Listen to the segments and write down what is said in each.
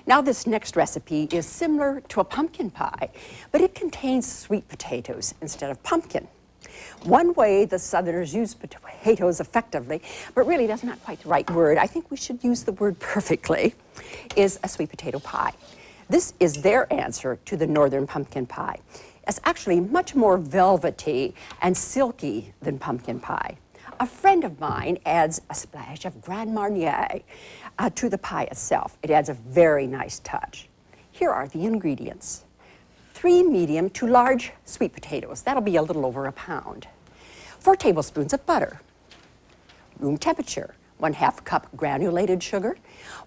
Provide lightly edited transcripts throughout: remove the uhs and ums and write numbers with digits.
Now this next recipe is similar to a pumpkin pie, but it contains sweet potatoes instead of pumpkin. One way the Southerners use potatoes effectively, but really that's not quite the right word, I think we should use the word perfectly, is a sweet potato pie. This is their answer to the Northern pumpkin pie. It's actually much more velvety and silky than pumpkin pie. A friend of mine adds a splash of Grand Marnier to the pie itself. It adds a very nice touch. Here are the ingredients. 3 medium to large sweet potatoes. That'll be a little over a pound. 4 tablespoons of butter. Room temperature. 1/2 cup granulated sugar.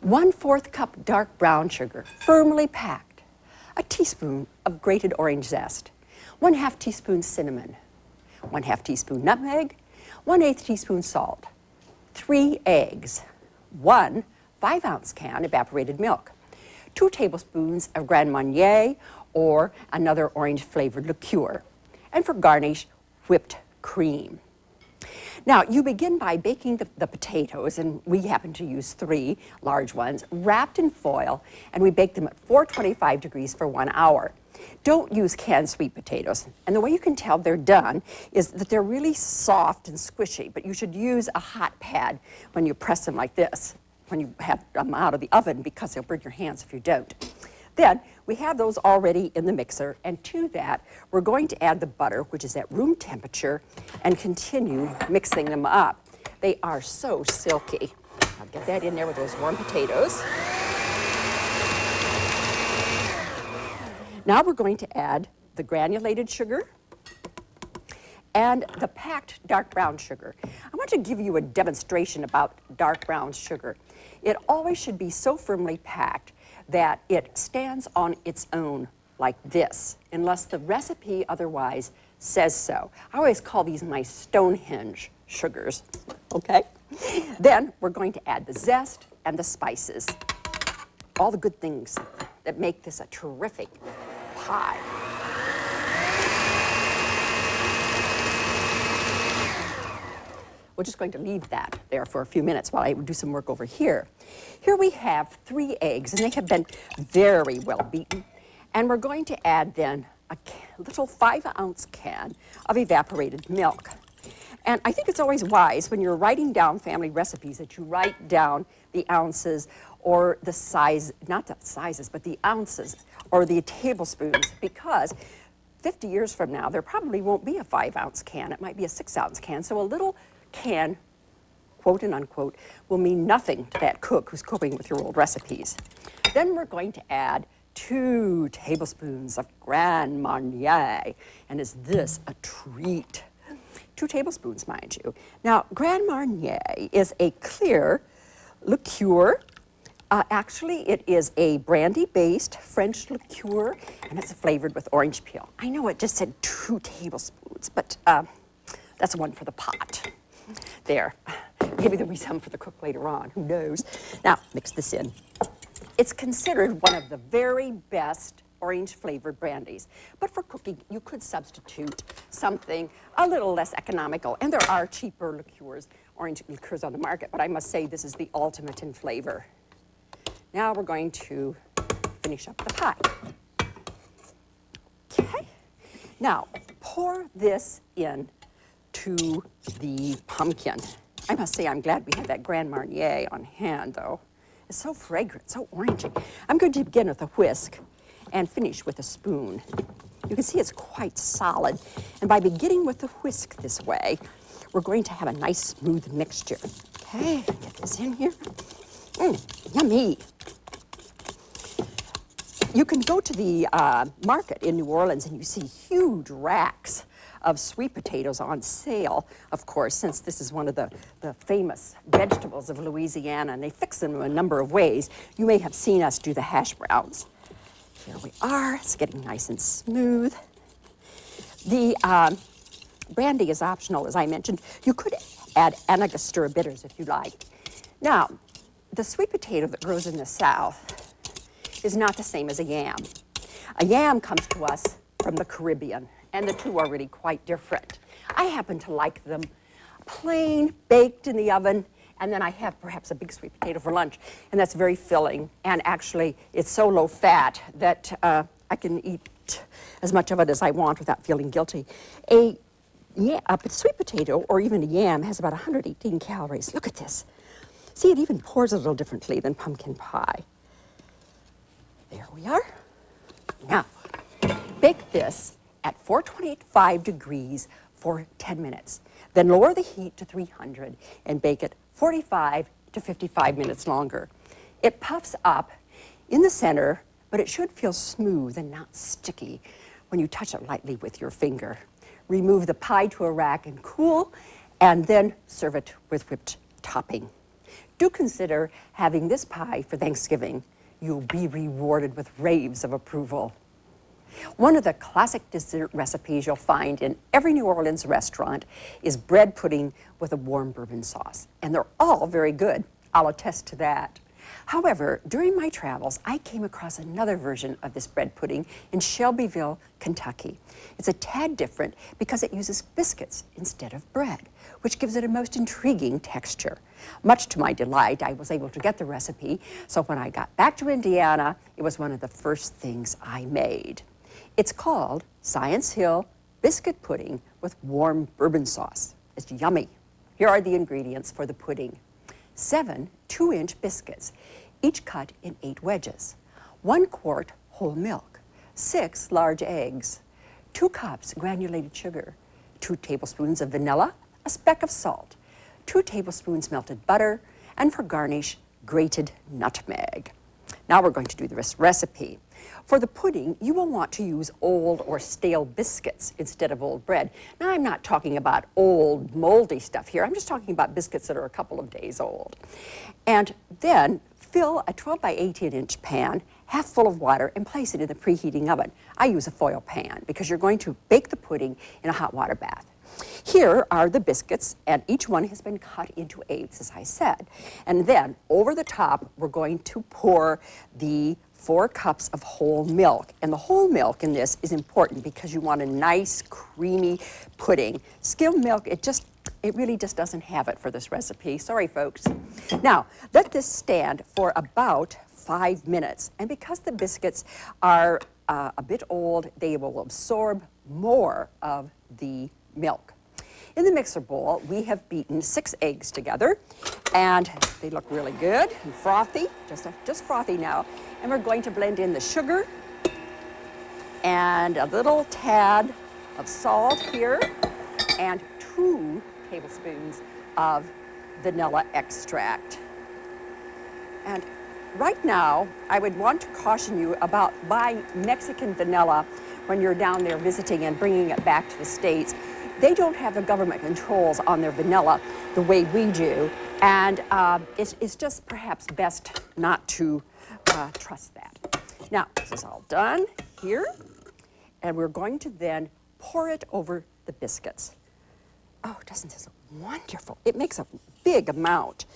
1/4 cup dark brown sugar, firmly packed. A teaspoon of grated orange zest. 1/2 teaspoon cinnamon. 1/2 teaspoon nutmeg. 1/8 teaspoon salt. 3 eggs. 1 5-ounce can evaporated milk. 2 tablespoons of Grand Marnier or another orange-flavored liqueur. And for garnish, whipped cream. Now, you begin by baking the potatoes, and we happen to use 3 large ones, wrapped in foil, and we bake them at 425 degrees for 1 hour. Don't use canned sweet potatoes. And the way you can tell they're done is that they're really soft and squishy, but you should use a hot pad when you press them like this, when you have them out of the oven, because they'll burn your hands if you don't. Then we have those already in the mixer, and to that we're going to add the butter, which is at room temperature, and continue mixing them up. They are so silky. I'll get that in there with those warm potatoes. Now we're going to add the granulated sugar and the packed dark brown sugar. I want to give you a demonstration about dark brown sugar. It always should be so firmly packed that it stands on its own like this, unless the recipe otherwise says so. I always call these my Stonehenge sugars, okay? Then we're going to add the zest and the spices, all the good things that make this a terrific pie. We're just going to leave that there for a few minutes while I do some work over here. Here we have 3 eggs, and they have been very well beaten. And we're going to add then a little 5-ounce can of evaporated milk. And I think it's always wise when you're writing down family recipes that you write down the ounces or the size, not the sizes, but the ounces or the tablespoons, because 50 years from now, there probably won't be a 5-ounce can. It might be a 6-ounce can. So a little can, quote and unquote, will mean nothing to that cook who's cooking with your old recipes. Then we're going to add 2 tablespoons of Grand Marnier. And is this a treat? 2 tablespoons, mind you. Now, Grand Marnier is a clear liqueur. Actually, it is a brandy-based French liqueur, and it's flavored with orange peel. I know it just said 2 tablespoons, but that's one for the pot. There. Maybe there'll be some for the cook later on. Who knows? Now, mix this in. It's considered one of the very best orange-flavored brandies. But for cooking, you could substitute something a little less economical. And there are cheaper liqueurs, orange liqueurs on the market, but I must say this is the ultimate in flavor. Now we're going to finish up the pie. Okay. Now, pour this in to the pumpkin. I must say I'm glad we had that Grand Marnier on hand, though. It's so fragrant, so orangey. I'm going to begin with a whisk and finish with a spoon. You can see it's quite solid. And by beginning with the whisk this way, we're going to have a nice smooth mixture. Okay, get this in here. Yummy. You can go to the market in New Orleans and you see huge racks of sweet potatoes on sale, of course, since this is one of the famous vegetables of Louisiana, and they fix them in a number of ways. You may have seen us do the hash browns. Here we are. It's getting nice and smooth. The brandy is optional, as I mentioned. You could add Angostura bitters if you like. Now, the sweet potato that grows in the South is not the same as a yam. A yam comes to us from the Caribbean, and the two are really quite different. I happen to like them plain, baked in the oven, and then I have perhaps a big sweet potato for lunch, and that's very filling. And actually, it's so low fat that I can eat as much of it as I want without feeling guilty. A sweet potato or even a yam has about 118 calories. Look at this. See, it even pours a little differently than pumpkin pie. There we are. Now, bake this at 425 degrees for 10 minutes. Then lower the heat to 300 and bake it 45 to 55 minutes longer. It puffs up in the center, but it should feel smooth and not sticky when you touch it lightly with your finger. Remove the pie to a rack and cool, and then serve it with whipped topping. Do consider having this pie for Thanksgiving. You'll be rewarded with raves of approval. One of the classic dessert recipes you'll find in every New Orleans restaurant is bread pudding with a warm bourbon sauce. And they're all very good. I'll attest to that. However, during my travels, I came across another version of this bread pudding in Shelbyville, Kentucky. It's a tad different because it uses biscuits instead of bread, which gives it a most intriguing texture. Much to my delight, I was able to get the recipe, so when I got back to Indiana, it was one of the first things I made. It's called Science Hill Biscuit Pudding with warm bourbon sauce. It's yummy. Here are the ingredients for the pudding. 7 2-inch biscuits, each cut in 8 wedges. 1 quart whole milk. 6 large eggs. 2 cups granulated sugar. 2 tablespoons of vanilla, a speck of salt. 2 tablespoons melted butter, and for garnish, grated nutmeg. Now we're going to do the recipe. For the pudding, you will want to use old or stale biscuits instead of old bread. Now, I'm not talking about old, moldy stuff here. I'm just talking about biscuits that are a couple of days old. And then fill a 12 by 18-inch pan half full of water and place it in the preheating oven. I use a foil pan because you're going to bake the pudding in a hot water bath. Here are the biscuits, and each one has been cut into 8s, as I said. And then over the top, we're going to pour the 4 cups of whole milk. And the whole milk in this is important because you want a nice, creamy pudding. Skimmed milk, it really just doesn't have it for this recipe. Sorry, folks. Now, let this stand for about 5 minutes. And because the biscuits are a bit old, they will absorb more of the milk. In the mixer bowl, we have beaten 6 eggs together, and they look really good and frothy, just frothy now. And we're going to blend in the sugar and a little tad of salt here and 2 tablespoons of vanilla extract. And right now, I would want to caution you about buying Mexican vanilla when you're down there visiting and bringing it back to the States. They don't have the government controls on their vanilla the way we do, and it's just perhaps best not to trust that. Now, this is all done here, and we're going to then pour it over the biscuits. Oh, doesn't this look wonderful? It makes a big amount,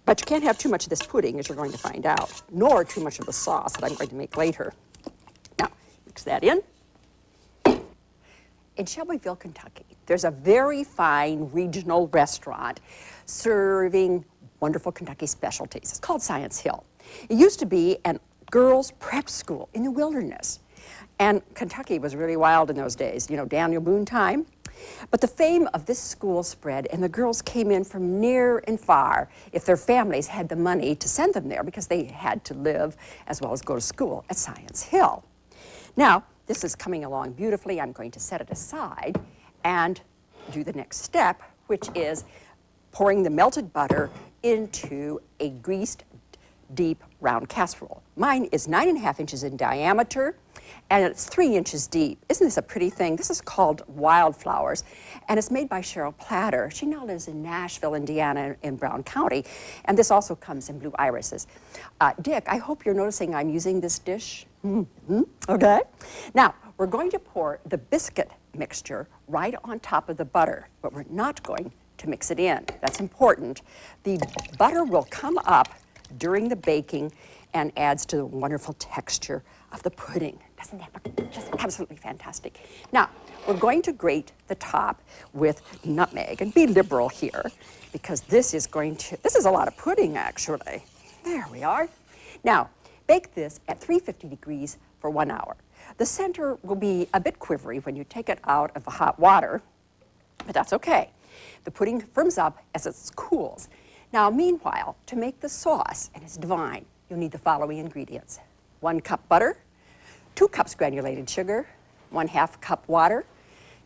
but you can't have too much of this pudding, as you're going to find out, nor too much of the sauce that I'm going to make later. Now, mix that in. In Shelbyville, Kentucky, there's a very fine regional restaurant serving wonderful Kentucky specialties. It's called Science Hill. It used to be a girls' prep school in the wilderness. And Kentucky was really wild in those days, you know, Daniel Boone time. But the fame of this school spread, and the girls came in from near and far if their families had the money to send them there because they had to live as well as go to school at Science Hill. Now, this is coming along beautifully. I'm going to set it aside and do the next step, which is pouring the melted butter into a greased, deep, round casserole. Mine is 9.5 inches in diameter, and it's 3 inches deep. Isn't this a pretty thing? This is called Wildflowers, and it's made by Cheryl Platter. She now lives in Nashville, Indiana, in Brown County, and this also comes in blue irises. Dick, I hope you're noticing I'm using this dish. Okay. Now, we're going to pour the biscuit mixture right on top of the butter, but we're not going to mix it in. That's important. The butter will come up during the baking, and adds to the wonderful texture of the pudding. Doesn't that look just absolutely fantastic? Now, we're going to grate the top with nutmeg, and be liberal here, because this is a lot of pudding, actually. There we are. Now, bake this at 350 degrees for 1 hour. The center will be a bit quivery when you take it out of the hot water, but that's okay. The pudding firms up as it cools. Now, meanwhile, to make the sauce, and it's divine, you'll need the following ingredients. 1 cup butter, 2 cups granulated sugar, 1/2 cup water,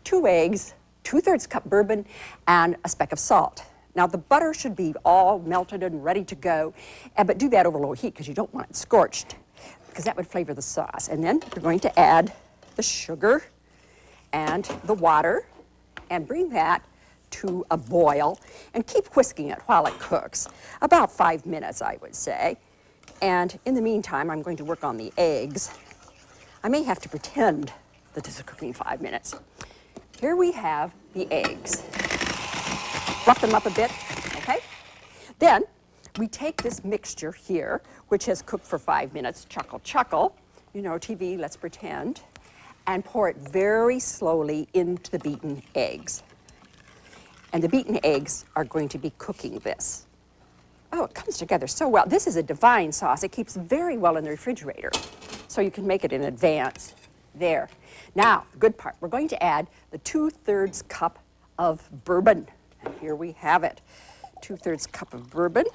2 eggs, 2/3 cup bourbon, and a speck of salt. Now, the butter should be all melted and ready to go, but do that over low heat because you don't want it scorched, because that would flavor the sauce. And then you're going to add the sugar and the water and bring that to a boil and keep whisking it while it cooks. About 5 minutes, I would say. And in the meantime, I'm going to work on the eggs. I may have to pretend that this is cooking 5 minutes. Here we have the eggs. Fluff them up a bit, okay? Then we take this mixture here, which has cooked for 5 minutes, chuckle, chuckle, you know, TV, let's pretend, and pour it very slowly into the beaten eggs. And the beaten eggs are going to be cooking this. Oh, it comes together so well. This is a divine sauce. It keeps very well in the refrigerator, so you can make it in advance. There. Now, the good part, we're going to add the 2/3 cup of bourbon. And here we have it. 2/3 cup of bourbon.